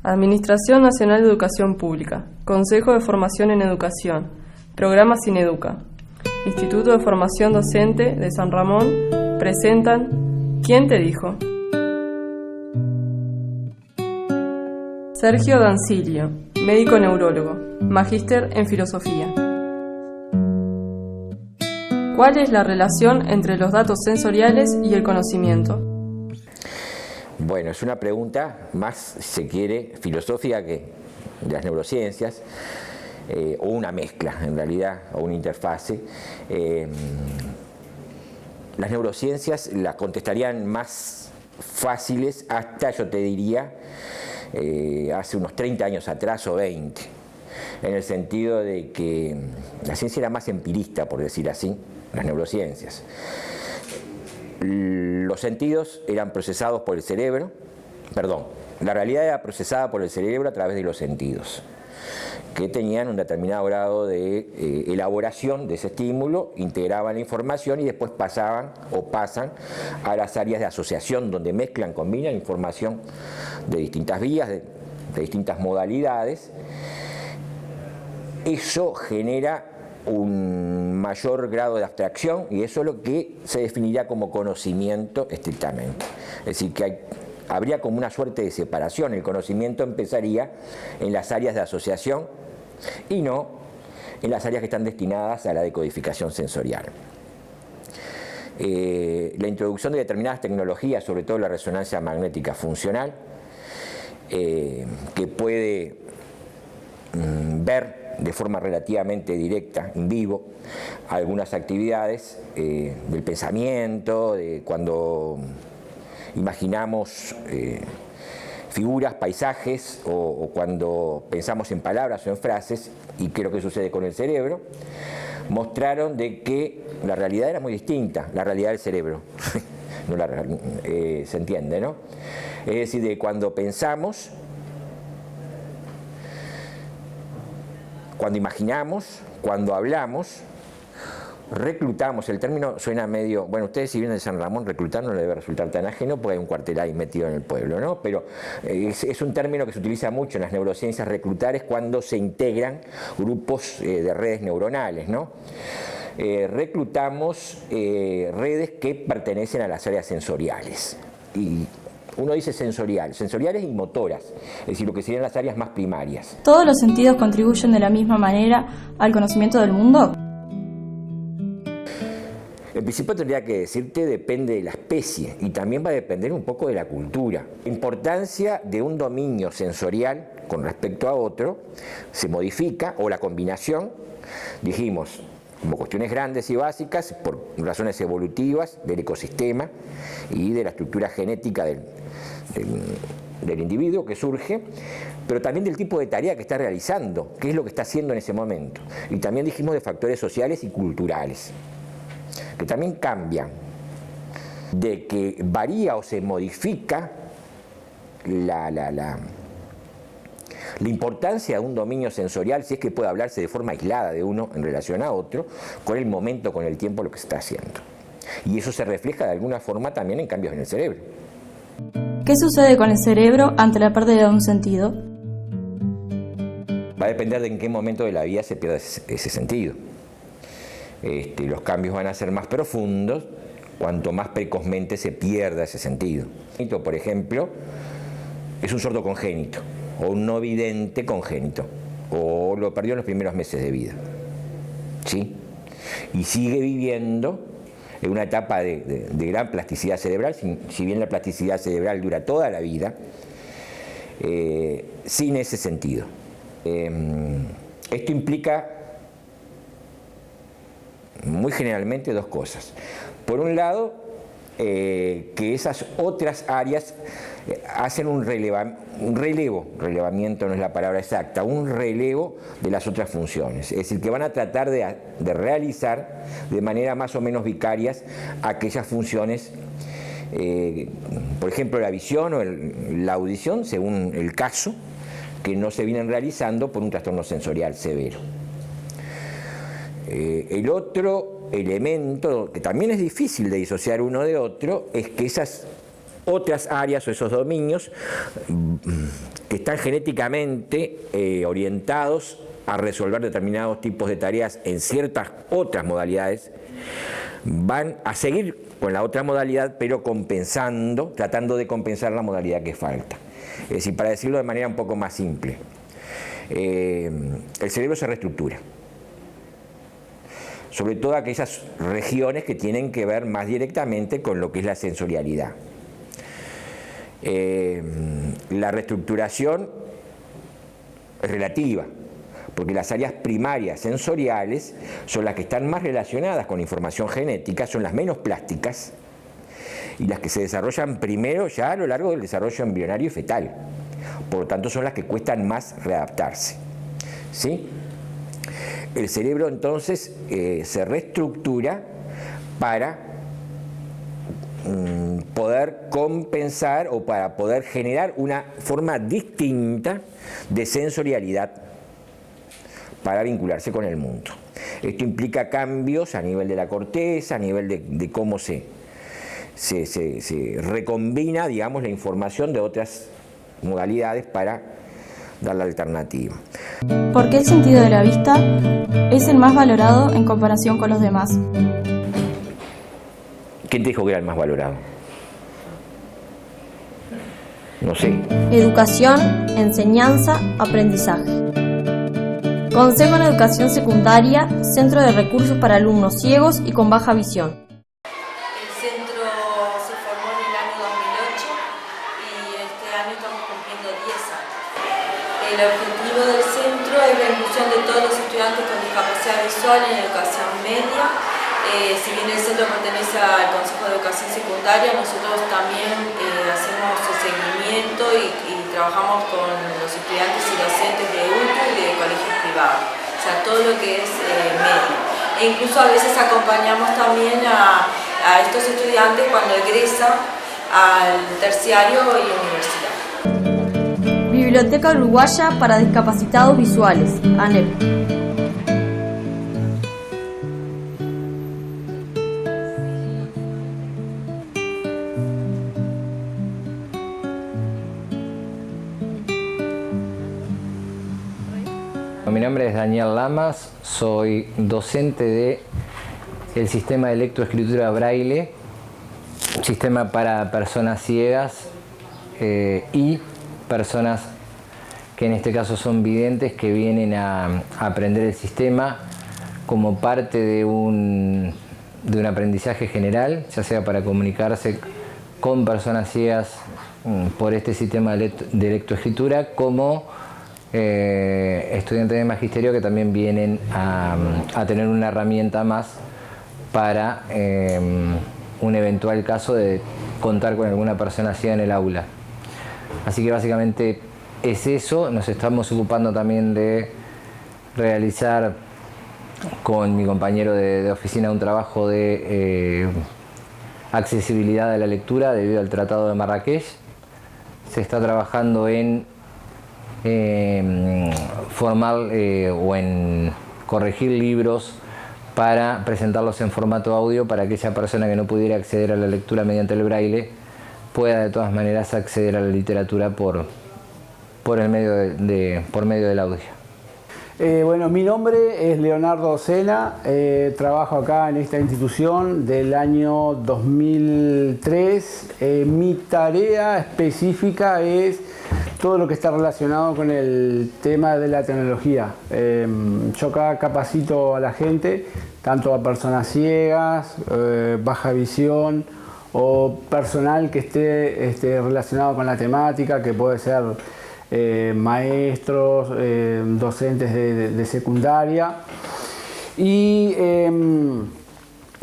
Administración Nacional de Educación Pública, Consejo de Formación en Educación, Programa Sineduca, Instituto de Formación Docente de San Ramón, presentan ¿Quién te dijo? Sergio Dancilio, médico neurólogo, magíster en filosofía. ¿Cuál es la relación entre los datos sensoriales y el conocimiento? Bueno, es una pregunta más, si se quiere, filosófica que de las neurociencias, o una mezcla en realidad, o una interfase. Las neurociencias las contestarían más fáciles hasta, yo te diría, hace unos 30 años atrás o 20, en el sentido de que la ciencia era más empirista, por decir así, las neurociencias. Los sentidos eran procesados por el cerebro, la realidad era procesada por el cerebro a través de los sentidos, que tenían un determinado grado de elaboración de ese estímulo, integraban la información y después pasan a las áreas de asociación, donde mezclan, combinan información de distintas vías, de distintas modalidades. Eso genera un mayor grado de abstracción y eso es lo que se definiría como conocimiento estrictamente. Es decir, que habría como una suerte de separación. El conocimiento empezaría en las áreas de asociación y no en las áreas que están destinadas a la decodificación sensorial. La introducción de determinadas tecnologías, sobre todo la resonancia magnética funcional, que puede ver de forma relativamente directa, en vivo, algunas actividades del pensamiento, de cuando imaginamos figuras, paisajes, o cuando pensamos en palabras o en frases, y creo que sucede con el cerebro, mostraron de que la realidad era muy distinta, la realidad del cerebro, se entiende, ¿no? Es decir, de cuando pensamos, cuando imaginamos, cuando hablamos, reclutamos. El término suena medio, bueno, ustedes si vienen de San Ramón, reclutar no le debe resultar tan ajeno porque hay un cuartel ahí metido en el pueblo, ¿no? Pero es un término que se utiliza mucho en las neurociencias. Reclutar es cuando se integran grupos de redes neuronales, ¿no? Reclutamos redes que pertenecen a las áreas sensoriales. Y uno dice sensoriales y motoras, es decir, lo que serían las áreas más primarias. ¿Todos los sentidos contribuyen de la misma manera al conocimiento del mundo? En principio tendría que decirte, depende de la especie y también va a depender un poco de la cultura. La importancia de un dominio sensorial con respecto a otro se modifica, o la combinación, dijimos, como cuestiones grandes y básicas, por razones evolutivas del ecosistema y de la estructura genética del individuo que surge, pero también del tipo de tarea que está realizando, qué es lo que está haciendo en ese momento. Y también dijimos de factores sociales y culturales, que también cambian, de que varía o se modifica la importancia de un dominio sensorial, si es que puede hablarse de forma aislada de uno en relación a otro, con el momento, con el tiempo, lo que se está haciendo. Y eso se refleja de alguna forma también en cambios en el cerebro. ¿Qué sucede con el cerebro ante la pérdida de un sentido? Va a depender de en qué momento de la vida se pierda ese sentido. Los cambios van a ser más profundos cuanto más precozmente se pierda ese sentido. Por ejemplo, es un sordo congénito, o un no vidente congénito, o lo perdió en los primeros meses de vida, ¿sí? Y sigue viviendo en una etapa de gran plasticidad cerebral, si bien la plasticidad cerebral dura toda la vida, sin ese sentido. Esto implica muy generalmente dos cosas. Por un lado, que esas otras áreas hacen un relevamiento no es la palabra exacta, un relevo de las otras funciones. Es decir, que van a tratar de realizar de manera más o menos vicarias aquellas funciones, por ejemplo, la visión o la audición, según el caso, que no se vienen realizando por un trastorno sensorial severo. El otro elemento, que también es difícil de disociar uno de otro, es que esas otras áreas o esos dominios que están genéticamente orientados a resolver determinados tipos de tareas en ciertas otras modalidades, van a seguir con la otra modalidad, pero compensando, tratando de compensar la modalidad que falta. Es decir, para decirlo de manera un poco más simple, el cerebro se reestructura, sobre todo aquellas regiones que tienen que ver más directamente con lo que es la sensorialidad. La reestructuración es relativa, porque las áreas primarias sensoriales son las que están más relacionadas con la información genética, son las menos plásticas y las que se desarrollan primero ya a lo largo del desarrollo embrionario y fetal. Por lo tanto, son las que cuestan más readaptarse, ¿sí? El cerebro entonces se reestructura para poder compensar o para poder generar una forma distinta de sensorialidad para vincularse con el mundo. Esto implica cambios a nivel de la corteza, a nivel de cómo se recombina, digamos, la información de otras modalidades para dar la alternativa. ¿Por qué el sentido de la vista es el más valorado en comparación con los demás? ¿Quién te dijo que era el más valorado? No sé. Educación, enseñanza, aprendizaje. Consejo en Educación Secundaria, Centro de Recursos para Alumnos Ciegos y con Baja Visión. El centro se formó en el año 2008 y este año estamos cumpliendo 10 años. El objetivo del centro es la inclusión de todos los estudiantes con discapacidad visual en educación media. Si bien el centro pertenece al Consejo de Educación Secundaria, nosotros también hacemos el seguimiento y trabajamos con los estudiantes y docentes de UTU y de colegios privados, o sea, todo lo que es medio. E incluso a veces acompañamos también a estos estudiantes cuando egresan al terciario y universidad. Biblioteca Uruguaya para Discapacitados Visuales, ANEP. Mi nombre es Daniel Lamas, soy docente del sistema de lectoescritura Braille, sistema para personas ciegas y personas que en este caso son videntes, que vienen a aprender el sistema como parte de un aprendizaje general, ya sea para comunicarse con personas ciegas por este sistema de lectoescritura, como estudiantes de magisterio que también vienen a tener una herramienta más para un eventual caso de contar con alguna persona ciega en el aula. Así que básicamente es eso. Nos estamos ocupando también de realizar con mi compañero de oficina un trabajo de accesibilidad de la lectura debido al Tratado de Marrakech. Se está trabajando en formar o en corregir libros para presentarlos en formato audio para que aquella persona que no pudiera acceder a la lectura mediante el braille pueda de todas maneras acceder a la literatura por medio del audio. Bueno, mi nombre es Leonardo Sena, trabajo acá en esta institución del año 2003. Mi tarea específica es todo lo que está relacionado con el tema de la tecnología. Yo acá capacito a la gente, tanto a personas ciegas, baja visión o personal que esté relacionado con la temática, que puede ser maestros, docentes de secundaria. Y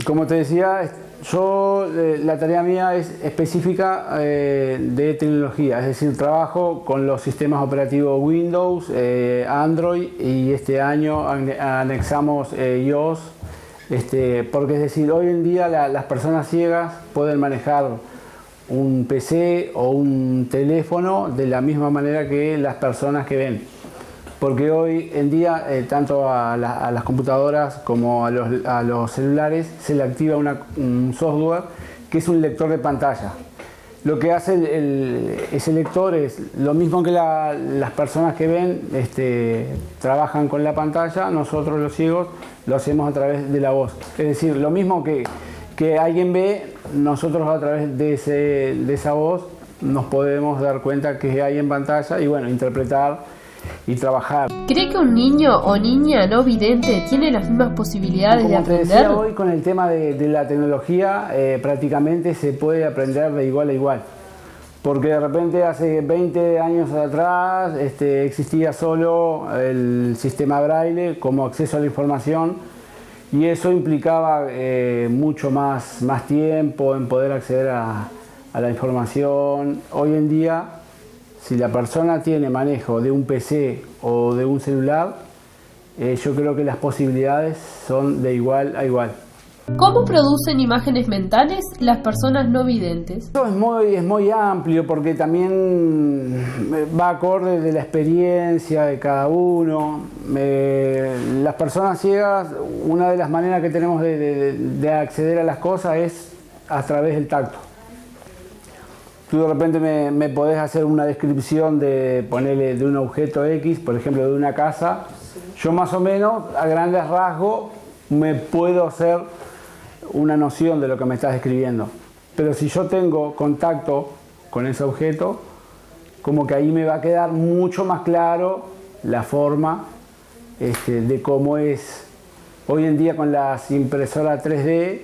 como te decía, la tarea mía es específica de tecnología, es decir, trabajo con los sistemas operativos Windows, Android, y este año anexamos iOS, porque es decir, hoy en día las personas ciegas pueden manejar un PC o un teléfono de la misma manera que las personas que ven. Porque hoy en día, tanto a las computadoras como a los celulares, se le activa un software que es un lector de pantalla. lo que hace ese lector es lo mismo que las personas que ven trabajan con la pantalla, nosotros los ciegos lo hacemos a través de la voz. Es decir, lo mismo que alguien ve, nosotros a través de esa voz nos podemos dar cuenta que hay en pantalla y bueno, interpretar y trabajar. ¿Cree que un niño o niña no vidente tiene las mismas posibilidades de aprender? Como te decía hoy, con el tema de la tecnología, prácticamente se puede aprender de igual a igual. Porque de repente hace 20 años atrás existía solo el sistema Braille como acceso a la información y eso implicaba mucho más tiempo en poder acceder a la información. Hoy en día, si la persona tiene manejo de un PC o de un celular, yo creo que las posibilidades son de igual a igual. ¿Cómo producen imágenes mentales las personas no videntes? Esto es muy amplio porque también va acorde de la experiencia de cada uno. Las personas ciegas, una de las maneras que tenemos de acceder a las cosas es a través del tacto. Tú de repente me podés hacer una descripción de un objeto X, por ejemplo de una casa. Yo más o menos, a grandes rasgos, me puedo hacer una noción de lo que me estás describiendo. Pero si yo tengo contacto con ese objeto, como que ahí me va a quedar mucho más claro la forma de cómo es. Hoy en día con las impresoras 3D,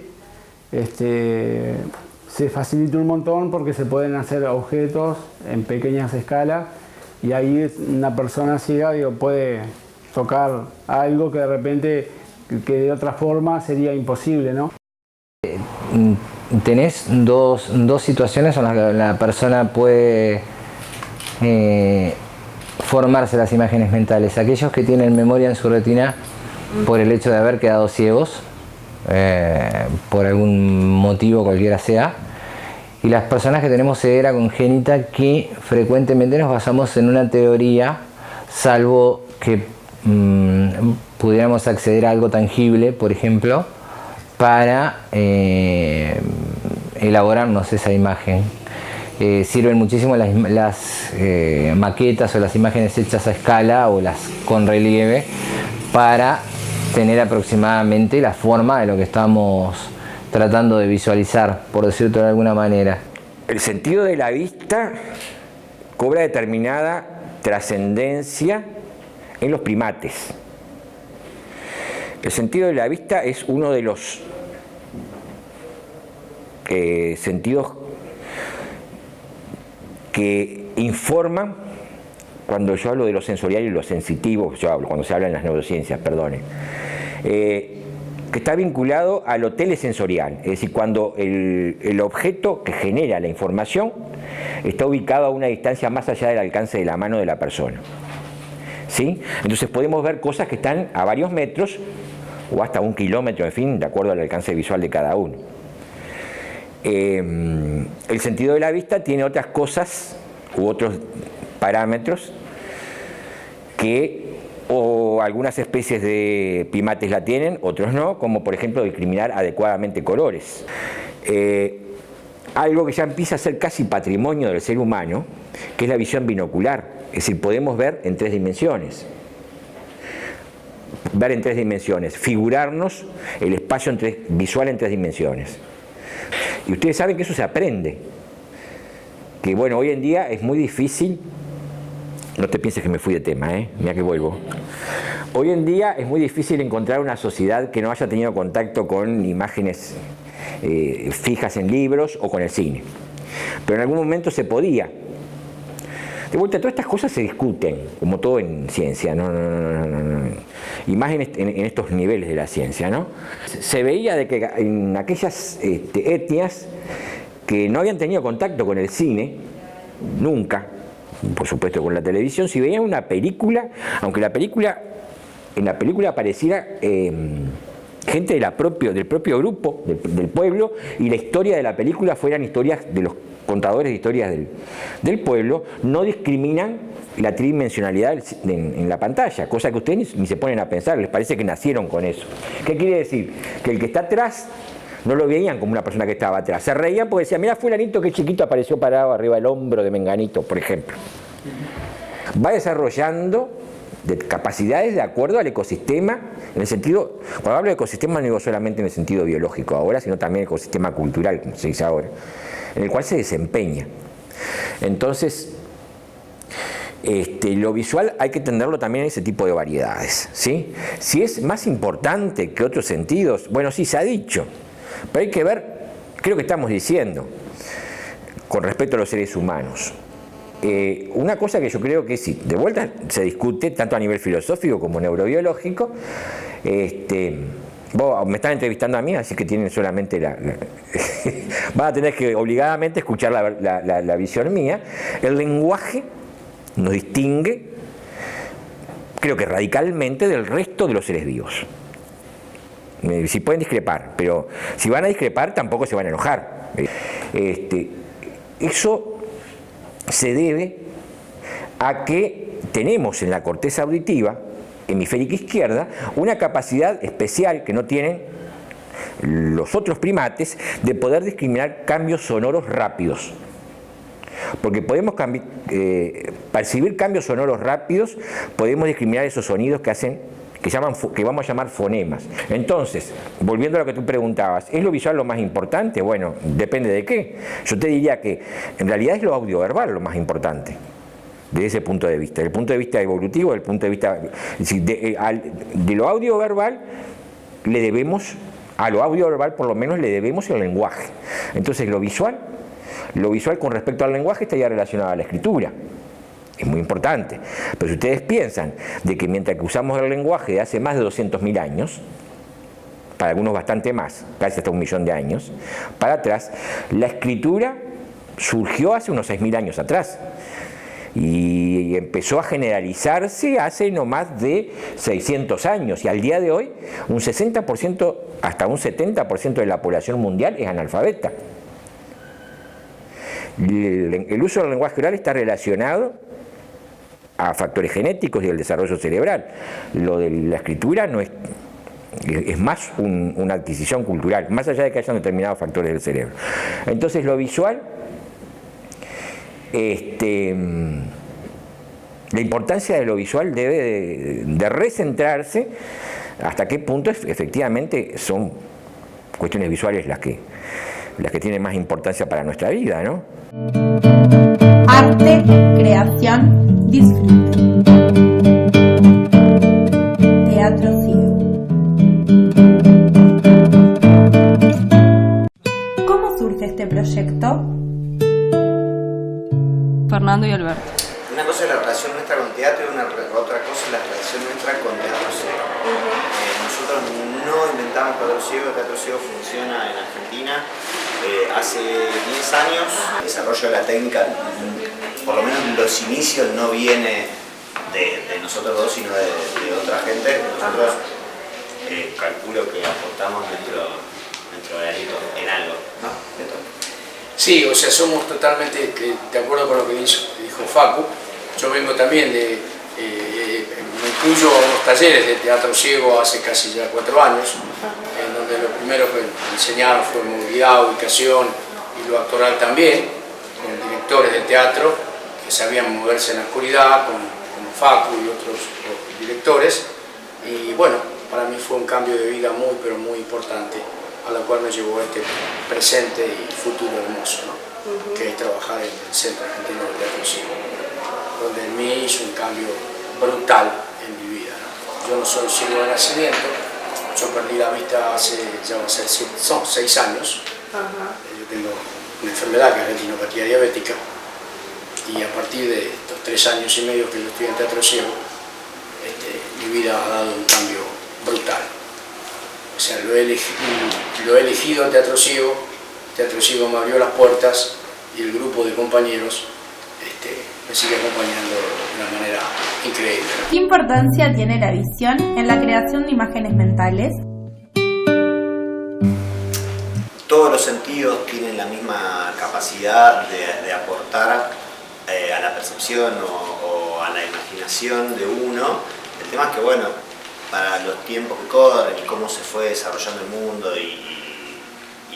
se facilita un montón porque se pueden hacer objetos en pequeñas escalas y ahí una persona ciega puede tocar algo que de repente que de otra forma sería imposible, ¿no? Tenés dos situaciones en las que la persona puede formarse las imágenes mentales. Aquellos que tienen memoria en su retina por el hecho de haber quedado ciegos, por algún motivo cualquiera sea, y las personas que tenemos ceguera congénita, que frecuentemente nos basamos en una teoría, salvo que pudiéramos acceder a algo tangible, por ejemplo, para elaborarnos esa imagen. Sirven muchísimo las maquetas o las imágenes hechas a escala o las con relieve para tener aproximadamente la forma de lo que estamos tratando de visualizar, por decirlo de alguna manera. El sentido de la vista cobra determinada trascendencia en los primates. El sentido de la vista es uno de los sentidos que informan, cuando yo hablo de lo sensorial y lo sensitivo, cuando se habla en las neurociencias, perdone, que está vinculado a lo telesensorial, es decir, cuando el objeto que genera la información está ubicado a una distancia más allá del alcance de la mano de la persona. ¿Sí? Entonces podemos ver cosas que están a varios metros o hasta 1 kilómetro, en fin, de acuerdo al alcance visual de cada uno. El sentido de la vista tiene otras cosas u otros parámetros que o algunas especies de primates la tienen, otros no, como por ejemplo discriminar adecuadamente colores. Algo que ya empieza a ser casi patrimonio del ser humano, que es la visión binocular, es decir, podemos ver en 3 dimensiones. Ver en 3 dimensiones, figurarnos el espacio visual en 3 dimensiones. Y ustedes saben que eso se aprende. Que bueno, hoy en día es muy difícil. No te pienses que me fui de tema, mira que vuelvo. Hoy en día es muy difícil encontrar una sociedad que no haya tenido contacto con imágenes fijas en libros o con el cine. Pero en algún momento se podía. De vuelta, todas estas cosas se discuten, como todo en ciencia, no. Y más en estos niveles de la ciencia, ¿no? Se veía de que en aquellas etnias que no habían tenido contacto con el cine, nunca, por supuesto con la televisión, si veían una película, aunque en la película apareciera gente del propio grupo, del pueblo, y la historia de la película fueran historias de los contadores de historias del pueblo, no discriminan la tridimensionalidad en la pantalla, cosa que ustedes ni se ponen a pensar, les parece que nacieron con eso. ¿Qué quiere decir? Que el que está atrás no lo veían como una persona que estaba atrás. Se reían porque decían, mira fulanito que chiquito apareció parado arriba del hombro de Menganito, por ejemplo. Va desarrollando capacidades de acuerdo al ecosistema, en el sentido, cuando hablo de ecosistema no digo solamente en el sentido biológico ahora, sino también el ecosistema cultural, como se dice ahora, en el cual se desempeña. Entonces, lo visual hay que entenderlo también en ese tipo de variedades, ¿sí? Si es más importante que otros sentidos, bueno, sí se ha dicho, pero hay que ver, creo que estamos diciendo, con respecto a los seres humanos. Una cosa que yo creo que sí, de vuelta se discute tanto a nivel filosófico como neurobiológico. Vos me están entrevistando a mí, así que tienen solamente van a tener que obligadamente escuchar la visión mía. El lenguaje nos distingue, creo que radicalmente, del resto de los seres vivos. Si pueden discrepar, pero si van a discrepar tampoco se van a enojar. Eso se debe a que tenemos en la corteza auditiva hemisférica izquierda una capacidad especial que no tienen los otros primates de poder discriminar cambios sonoros rápidos. Porque podemos percibir cambios sonoros rápidos, podemos discriminar esos sonidos que vamos a llamar fonemas. Entonces, volviendo a lo que tú preguntabas, ¿es lo visual lo más importante? Bueno, depende de qué. Yo te diría que en realidad es lo audioverbal lo más importante, desde ese punto de vista. Desde el punto de vista evolutivo, desde el punto de vista de lo audioverbal, a lo audioverbal por lo menos le debemos el lenguaje. Entonces, lo visual con respecto al lenguaje estaría relacionado a la escritura. Es muy importante. Pero si ustedes piensan de que mientras que usamos el lenguaje de hace más de 200.000 años, para algunos bastante más, casi hasta 1.000.000 de años, para atrás, la escritura surgió hace unos 6.000 años atrás. Y empezó a generalizarse hace no más de 600 años. Y al día de hoy, un 60%, hasta un 70% de la población mundial es analfabeta. El uso del lenguaje oral está relacionado a factores genéticos y el desarrollo cerebral. Lo de la escritura no es más una adquisición cultural, más allá de que hayan determinados factores del cerebro. Entonces lo visual, la importancia de lo visual debe de recentrarse hasta qué punto efectivamente son cuestiones visuales las que tienen más importancia para nuestra vida, ¿no? Arte, creación, disfrute. Teatro ciego. ¿Cómo surge este proyecto? Fernando y Alberto. Una cosa es la relación nuestra con teatro y otra cosa es la relación nuestra con teatro ciego. Nosotros no inventamos teatro ciego funciona en Argentina hace 10 años. El desarrollo de la técnica, por lo menos los inicios, no viene de nosotros dos, sino de otra gente. Nosotros calculo que aportamos nuestro granito en algo, ¿no? Sí, o sea, somos totalmente de acuerdo con lo que dijo Facu. Yo vengo también me incluyo a unos talleres de teatro ciego hace casi ya 4 años, en donde lo primero que enseñaron fue movilidad, ubicación y lo actoral también, con directores de teatro que sabían moverse en la oscuridad, con Facu y otros directores. Y bueno, para mí fue un cambio de vida muy, pero muy importante, a la cual me llevó a este presente y futuro hermoso, ¿no? Que es trabajar en el Centro Argentino de Teatro Ciego, donde en mí hizo un cambio brutal en mi vida, ¿no? Yo no soy ciego de nacimiento, yo perdí la vista hace, ya va a ser 6 años. Yo tengo una enfermedad que es retinopatía diabética, y a partir de estos 3 años y medio que yo estoy en Teatro Ciego, mi vida ha dado un cambio brutal. O sea, lo he elegido en Teatro Ciego me abrió las puertas y el grupo de compañeros me sigue acompañando de una manera increíble. ¿Qué importancia tiene la visión en la creación de imágenes mentales? Todos los sentidos tienen la misma capacidad de aportar a la percepción o a la imaginación de uno. El tema es que, bueno, para los tiempos que corren y cómo se fue desarrollando el mundo y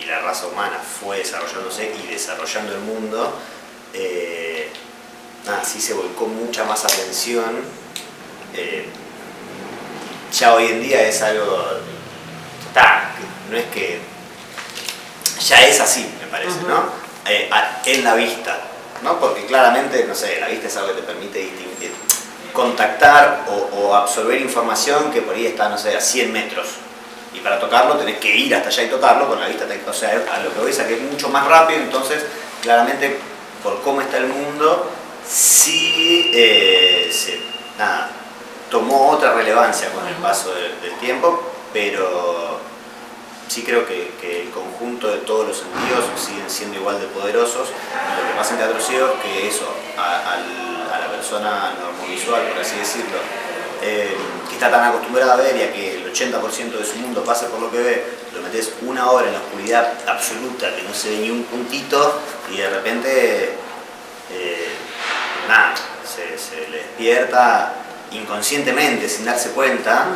y la raza humana fue desarrollándose y desarrollando el mundo, sí se volcó mucha más atención. Ya hoy en día es algo, no es que, ya es así, me parece, ¿no? En la vista, ¿no? Porque claramente, no sé, la vista es algo que te permite contactar o absorber información que por ahí está, no sé, a 100 metros. Y para tocarlo tenés que ir hasta allá y tocarlo, con la vista, o sea, a lo que voy es a que es mucho más rápido, entonces claramente por cómo está el mundo, sí tomó otra relevancia con el paso del tiempo, pero sí creo que el conjunto de todos los sentidos siguen siendo igual de poderosos. Y lo que pasa en teatro ciego es que eso, a la persona normovisual, por así decirlo, que está tan acostumbrada a ver y a que el 80% de su mundo pasa por lo que ve, lo metes una hora en la oscuridad absoluta, que no se ve ni un puntito, y de repente se le despierta inconscientemente, sin darse cuenta,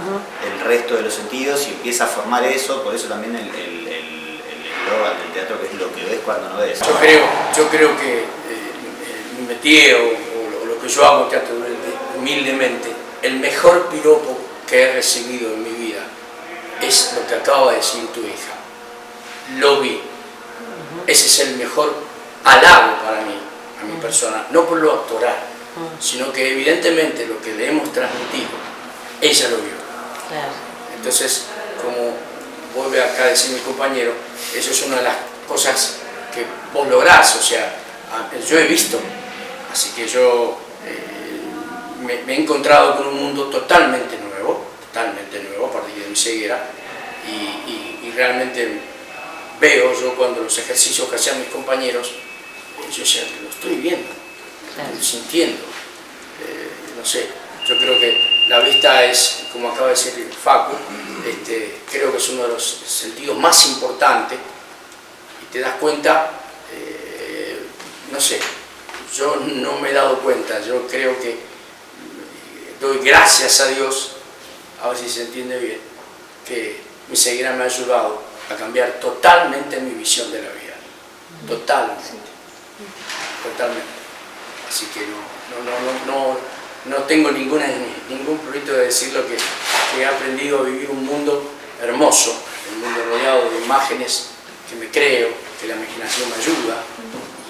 el resto de los sentidos, y empieza a formar eso. Por eso también el eslogan del teatro, que es lo que ves cuando no ves. Yo creo que mi métier o lo que yo hago en teatro, humildemente, el mejor piropo que he recibido en mi vida es lo que acaba de decir tu hija. Lo vi. Ese es el mejor halago para mí, a mi persona, no por lo actoral, sino que evidentemente lo que le hemos transmitido, ella lo vio. Claro. Entonces, como vuelve acá a decir mi compañero, eso es una de las cosas que vos lográs, o sea, yo he visto, así que yo me he encontrado con un mundo totalmente nuevo a partir de mi ceguera, y realmente veo yo cuando los ejercicios que hacían mis compañeros, yo ya lo estoy viendo, lo estoy sintiendo, no sé, yo creo que la vista es, como acaba de decir Facu, creo que es uno de los sentidos más importantes, y te das cuenta, no sé, yo no me he dado cuenta, yo creo que doy gracias a Dios, a ver si se entiende bien, que mi ceguera me ha ayudado a cambiar totalmente mi visión de la vida, totalmente. Así que no tengo ningún proyecto de decir lo que he aprendido a vivir un mundo hermoso, un mundo rodeado de imágenes que me creo, que la imaginación me ayuda,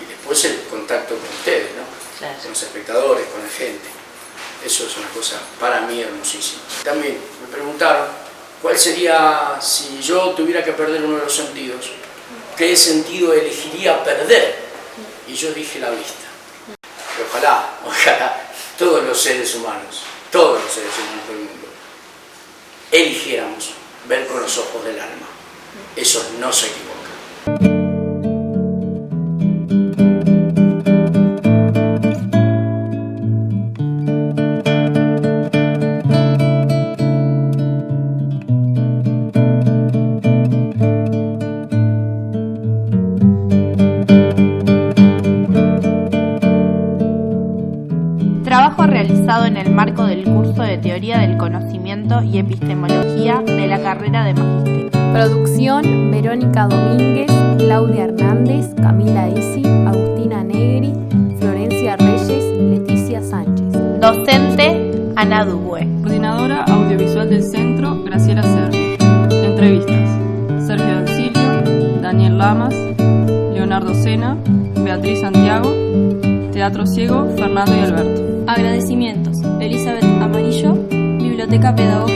y después el contacto con ustedes, ¿no? Claro. Con los espectadores, con la gente. Eso es una cosa para mí hermosísima. También me preguntaron cuál sería, si yo tuviera que perder uno de los sentidos, ¿qué sentido elegiría perder? Y yo dije la vista. Y ojalá todos los seres humanos del mundo, eligiéramos ver con los ojos del alma. Eso no se equivoca. En el marco del curso de Teoría del Conocimiento y Epistemología de la carrera de Magisterio. Producción: Verónica Domínguez, Claudia Hernández, Camila Isi, Agustina Negri, Florencia Reyes, Leticia Sánchez. Docente: Ana Dubue. Coordinadora audiovisual del centro: Graciela Servi. Entrevistas: Sergio Dancilio, Daniel Lamas, Leonardo Sena, Beatriz Santiago. Teatro ciego: Fernando y Alberto. Agradecimientos: Elizabeth Amarillo, Biblioteca Pedagógica